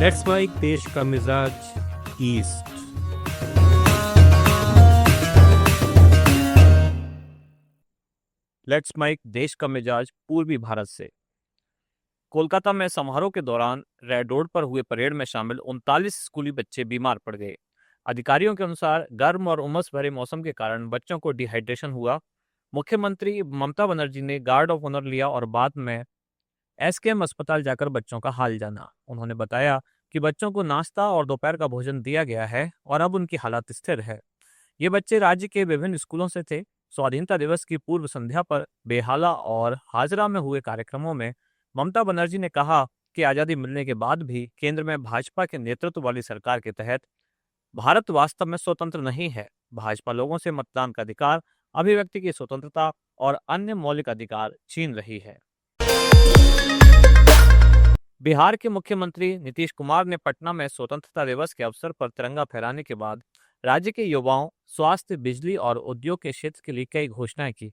Let's mic देश का मिजाज ईस्ट। लेट्स माइक देश का मिजाज पूर्वी भारत से। कोलकाता में समारोह के दौरान रेड रोड पर हुए परेड में शामिल 39 स्कूली बच्चे बीमार पड़ गए। अधिकारियों के अनुसार गर्म और उमस भरे मौसम के कारण बच्चों को डिहाइड्रेशन हुआ। मुख्यमंत्री ममता बनर्जी ने गार्ड ऑफ ऑनर लिया और बाद में एसकेएम अस्पताल जाकर बच्चों का हाल जाना। उन्होंने बताया कि बच्चों को नाश्ता और दोपहर का भोजन दिया गया है और अब उनकी हालत स्थिर है। ये बच्चे राज्य के विभिन्न स्कूलों से थे। स्वाधीनता दिवस की पूर्व संध्या पर बेहाला और हाजरा में हुए कार्यक्रमों में ममता बनर्जी ने कहा कि आज़ादी मिलने के बाद भी केंद्र में भाजपा के नेतृत्व वाली सरकार के तहत भारत वास्तव में स्वतंत्र नहीं है। भाजपा लोगों से मतदान का अधिकार, अभिव्यक्ति की स्वतंत्रता और अन्य मौलिक अधिकार छीन रही है। बिहार के मुख्यमंत्री नीतीश कुमार ने पटना में स्वतंत्रता दिवस के अवसर पर तिरंगा फहराने के बाद राज्य के युवाओं, स्वास्थ्य, बिजली और उद्योग के क्षेत्र के लिए कई घोषणाएं की।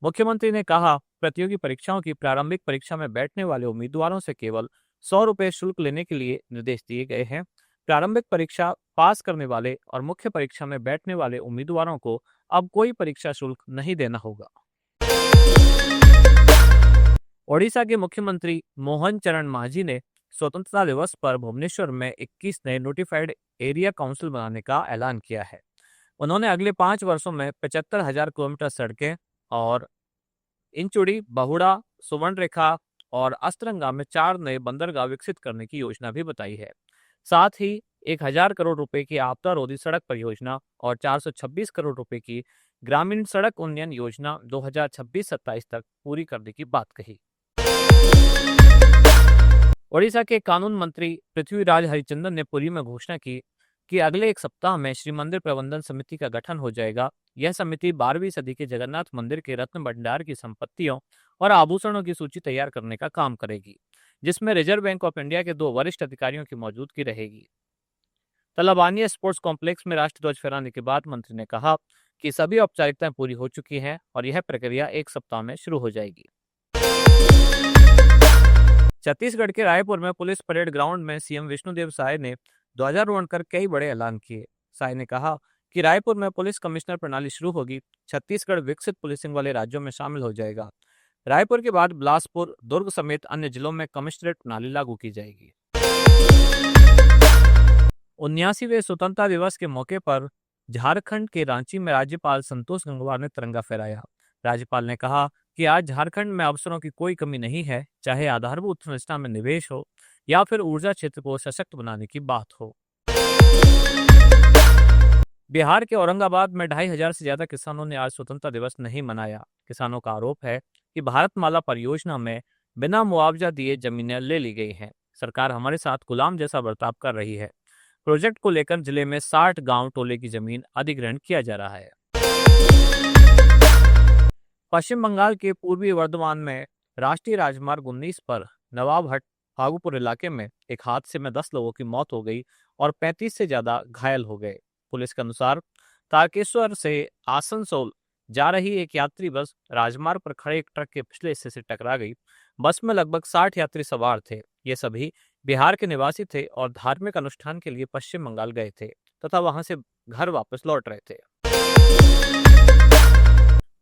मुख्यमंत्री ने कहा, प्रतियोगी परीक्षाओं की प्रारंभिक परीक्षा में बैठने वाले उम्मीदवारों से केवल 100 रुपये शुल्क लेने के लिए निर्देश दिए गए हैं। प्रारंभिक परीक्षा पास करने वाले और मुख्य परीक्षा में बैठने वाले उम्मीदवारों को अब कोई परीक्षा शुल्क नहीं देना होगा। ओडिशा के मुख्यमंत्री मोहन चरण मांझी ने स्वतंत्रता दिवस पर भुवनेश्वर में 21 नए नोटिफाइड एरिया काउंसिल बनाने का ऐलान किया है। उन्होंने अगले 5 वर्षों में 75,000 किलोमीटर सड़कें और इंचुड़ी, बहुड़ा, सुवर्णरेखा और अस्तरंगा में 4 नए बंदरगाह विकसित करने की योजना भी बताई है। साथ ही 1,000 करोड़ रुपए की आपदा रोधी सड़क परियोजना और 426 करोड़ रुपए की ग्रामीण सड़क उन्नयन योजना 2026-27 तक पूरी करने की बात कही। ओडिशा के कानून मंत्री पृथ्वीराज हरिचंदन ने पुरी में घोषणा की कि अगले एक सप्ताह में श्री मंदिर प्रबंधन समिति का गठन हो जाएगा। यह समिति 12वीं सदी के जगन्नाथ मंदिर के रत्न भंडार की संपत्तियों और आभूषणों की सूची तैयार करने का काम करेगी, जिसमें रिजर्व बैंक ऑफ इंडिया के 2 वरिष्ठ अधिकारियों की मौजूदगी रहेगी। तलबानिया स्पोर्ट्स कॉम्प्लेक्स में राष्ट्रध्वज फहराने के बाद मंत्री ने कहा कि सभी औपचारिकताएं पूरी हो चुकी हैं और यह प्रक्रिया एक सप्ताह में शुरू हो जाएगी। छत्तीसगढ़ के रायपुर में पुलिस परेड ग्राउंड में सीएम विष्णुदेव साय ने ध्वजारोहण कर कई बड़े ऐलान किए। साय ने कहा कि रायपुर में पुलिस कमिश्नर प्रणाली शुरू होगी। छत्तीसगढ़ विकसित पुलिसिंग वाले राज्यों में शामिल हो जाएगा। रायपुर के बाद बिलासपुर, दुर्ग समेत अन्य जिलों में कमिश्नरेट प्रणाली लागू की जाएगी। 79वें स्वतंत्रता दिवस के मौके पर झारखंड के रांची में राज्यपाल संतोष गंगवार ने तिरंगा फहराया। राज्यपाल ने कहा कि आज झारखंड में अवसरों की कोई कमी नहीं है, चाहे आधारभूत संरचना में निवेश हो या फिर ऊर्जा क्षेत्र को सशक्त बनाने की बात हो। बिहार के औरंगाबाद में 2,500 से ज्यादा किसानों ने आज स्वतंत्रता दिवस नहीं मनाया। किसानों का आरोप है कि भारतमाला परियोजना में बिना मुआवजा दिए जमीनें ले ली गई हैं। सरकार हमारे साथ गुलाम जैसा बर्ताव कर रही है। प्रोजेक्ट को लेकर जिले में 60 गांव टोले की जमीन अधिग्रहण किया जा रहा है। पश्चिम बंगाल के पूर्वी वर्धमान में राष्ट्रीय राजमार्ग 19 पर नवाबहट फागुपुर इलाके में एक हादसे में 10 लोगों की मौत हो गई और 35 से ज्यादा घायल हो गए। पुलिस के अनुसार तारकेश्वर से आसनसोल जा रही एक यात्री बस राजमार्ग पर खड़े एक ट्रक के पिछले हिस्से से टकरा गई। बस में लगभग 60 यात्री सवार थे। ये सभी बिहार के निवासी थे और धार्मिक अनुष्ठान के लिए पश्चिम बंगाल गए थे तथा वहां से घर वापस लौट रहे थे।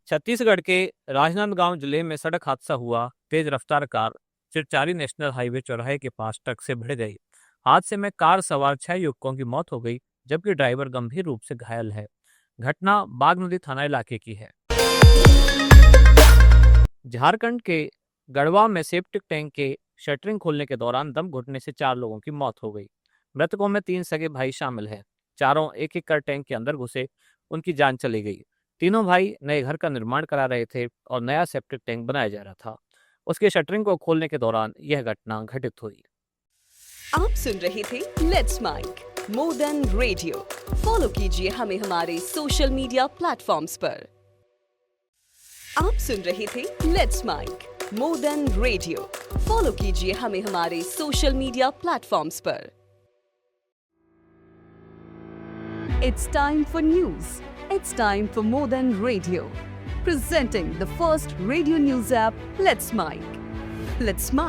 छत्तीसगढ़ के राजनांदगांव जिले में सड़क हादसा हुआ। तेज रफ्तार कार चिरचारी नेशनल हाईवे चौराहे के पास ट्रक से भिड़ गई। हादसे में कार सवार 6 युवकों की मौत हो गई, जबकि ड्राइवर गंभीर रूप से घायल है। घटना बागनदी थाना इलाके की है। झारखंड के गढ़वा में सेप्टिक टैंक के शटरिंग खोलने के दौरान दम घुटने से 4 लोगों की मौत हो गई। मृतकों में 3 सगे भाई शामिल हैं। चारों एक एक कर टैंक के अंदर घुसे, उनकी जान चली गई। तीनों भाई नए घर का निर्माण करा रहे थे और नया सेप्टिक टैंक बनाया जा रहा था। उसके शटरिंग को खोलने के दौरान यह घटना घटित हुई। आप सुन रहे थे let's mike more than radio. Follow कीजिए हमें हमारे सोशल मीडिया प्लेटफॉर्म्स पर। आप सुन रहे थे let's mike more than radio. Follow कीजिए हमें हमारे सोशल मीडिया प्लेटफॉर्म्स पर। It's time for news. It's time for More Than Radio. Presenting the first radio news app, Let's Mic. Let's Mic.